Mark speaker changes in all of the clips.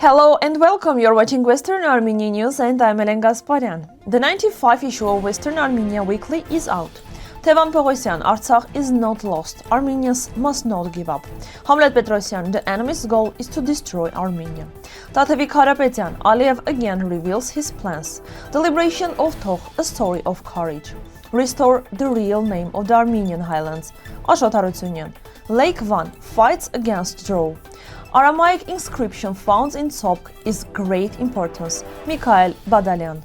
Speaker 1: Hello and welcome, you're watching Western Armenian News and I'm Gasparian. The 95th issue of Western Armenia Weekly is out. Tevan Poghosyan, Artsakh is not lost, Armenians must not give up. Hamlet Petrosyan, the enemy's goal is to destroy Armenia. Tatevik Hayrapetyan, Aliyev again reveals his plans. The liberation of Togh, a story of courage. Restore the real name of the Armenian Highlands. Ashot Harutyunyan, Lake Van fights against Drought. Aramaic inscription found in Tsopk is great importance. Mikayel Badalyan.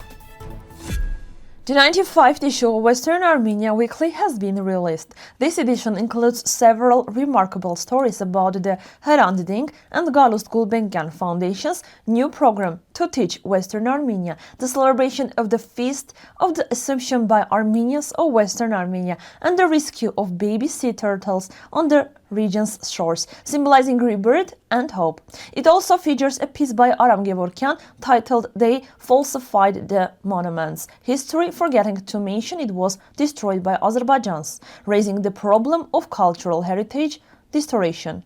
Speaker 1: The 95th issue of Western Armenia Weekly has been released. This edition includes several remarkable stories about the Hayrapetyan and Gulbenkian Foundation's new program to teach Western Armenia, the celebration of the Feast of the Assumption by Armenians of Western Armenia, and the rescue of baby sea turtles on the region's shores, symbolizing rebirth and hope. It also features a piece by Aramenian titled "They Falsified the Monuments," history forgetting to mention it was destroyed by Azerbaijans, raising the problem of cultural heritage distortion.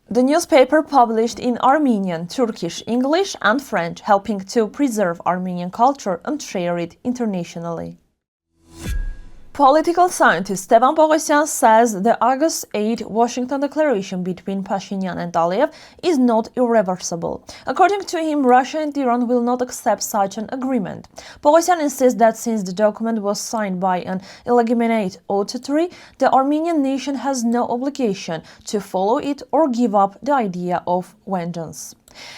Speaker 1: The newspaper published in Armenian, Turkish, English and French, helping to preserve Armenian culture and share it internationally. Political scientist Tevan Poghosyan says the August 8 Washington Declaration between Pashinyan and Aliyev is not irreversible. According to him, Russia and Iran will not accept such an agreement. Poghosyan insists that since the document was signed by an illegitimate authority, the Armenian nation has no obligation to follow it or give up the idea of vengeance.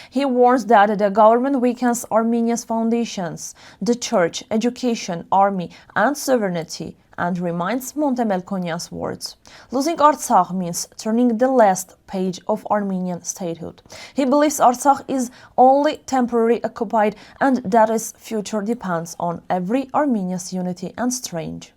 Speaker 1: He warns that the government weakens Armenia's foundations, the church, education, army, and sovereignty, and reminds Montemelkonyan's words. Losing Artsakh means turning the last page of Armenian statehood. He believes Artsakh is only temporarily occupied and that its future depends on every Armenian's unity and strength.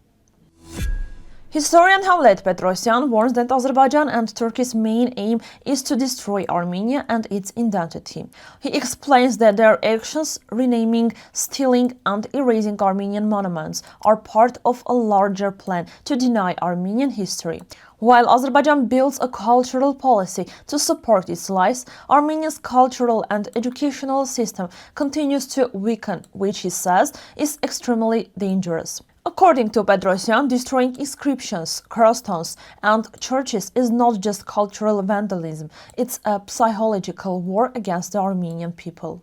Speaker 1: Historian Hamlet Petrosyan warns that Azerbaijan and Turkey's main aim is to destroy Armenia and its identity. He explains that their actions, renaming, stealing and erasing Armenian monuments, are part of a larger plan to deny Armenian history. While Azerbaijan builds a cultural policy to support its lies, Armenia's cultural and educational system continues to weaken, which he says is extremely dangerous. According to Petrosyan, destroying inscriptions, crossstones, and churches is not just cultural vandalism, it's a psychological war against the Armenian people.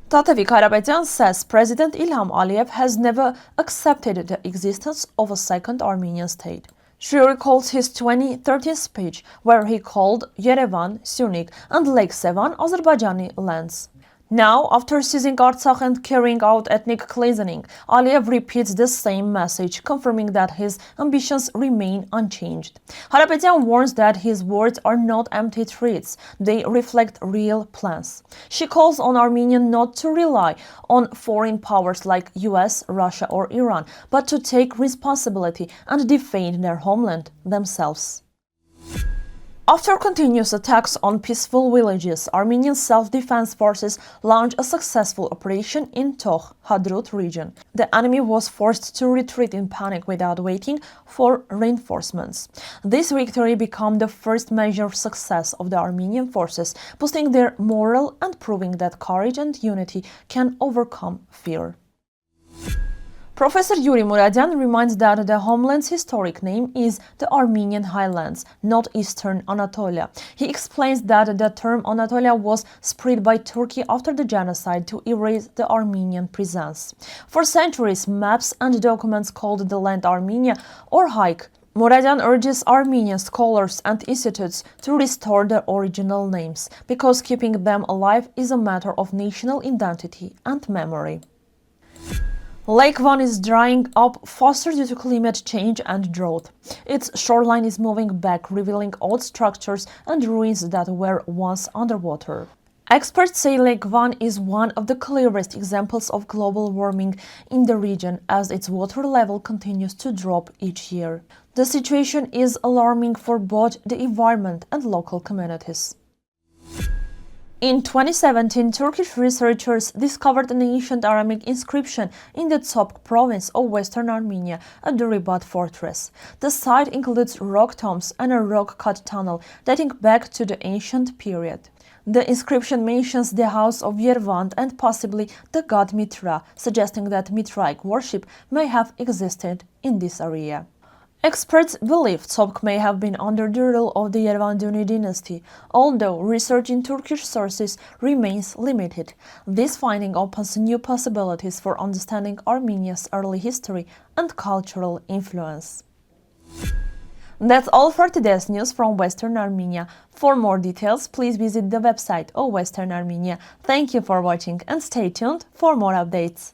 Speaker 1: Tatevik Hayrapetyan says President Ilham Aliyev has never accepted the existence of a second Armenian state. She recalls his 2013 speech where he called Yerevan, Syunik, and Lake Sevan Azerbaijani lands. Now, after seizing Artsakh and carrying out ethnic cleansing, Aliyev repeats the same message, confirming that his ambitions remain unchanged. Hayrapetyan warns that his words are not empty threats, they reflect real plans. She calls on Armenia not to rely on foreign powers like US, Russia or Iran, but to take responsibility and defend their homeland themselves. After continuous attacks on peaceful villages, Armenian self-defense forces launched a successful operation in Togh, Drought region. The enemy was forced to retreat in panic without waiting for reinforcements. This victory became the first major success of the Armenian forces, boosting their morale and proving that courage and unity can overcome fear. Professor Yuri Muradyan reminds that the homeland's historic name is the Armenian Highlands, not Eastern Anatolia. He explains that the term Anatolia was spread by Turkey after the genocide to erase the Armenian presence. For centuries, maps and documents called the land Armenia or Haik. Muradyan urges Armenian scholars and institutes to restore their original names, because keeping them alive is a matter of national identity and memory. Lake Van is drying up faster due to climate change and drought. Its shoreline is moving back, revealing old structures and ruins that were once underwater. Experts say Lake Van is one of the clearest examples of global warming in the region as its water level continues to drop each year. The situation is alarming for both the environment and local communities. In 2017, Turkish researchers discovered an ancient Aramaic inscription in the Tsopk province of Western Armenia at the Ribat fortress. The site includes rock tombs and a rock-cut tunnel dating back to the ancient period. The inscription mentions the house of Yerevan and possibly the god Mitra, suggesting that Mitraic worship may have existed in this area. Experts believe Tsopk may have been under the rule of the Yerevan dynasty, although research in Turkish sources remains limited. This finding opens new possibilities for understanding Armenia's early history and cultural influence. That's all for today's news from Western Armenia. For more details, please visit the website of Western Armenia. Thank you for watching and stay tuned for more updates.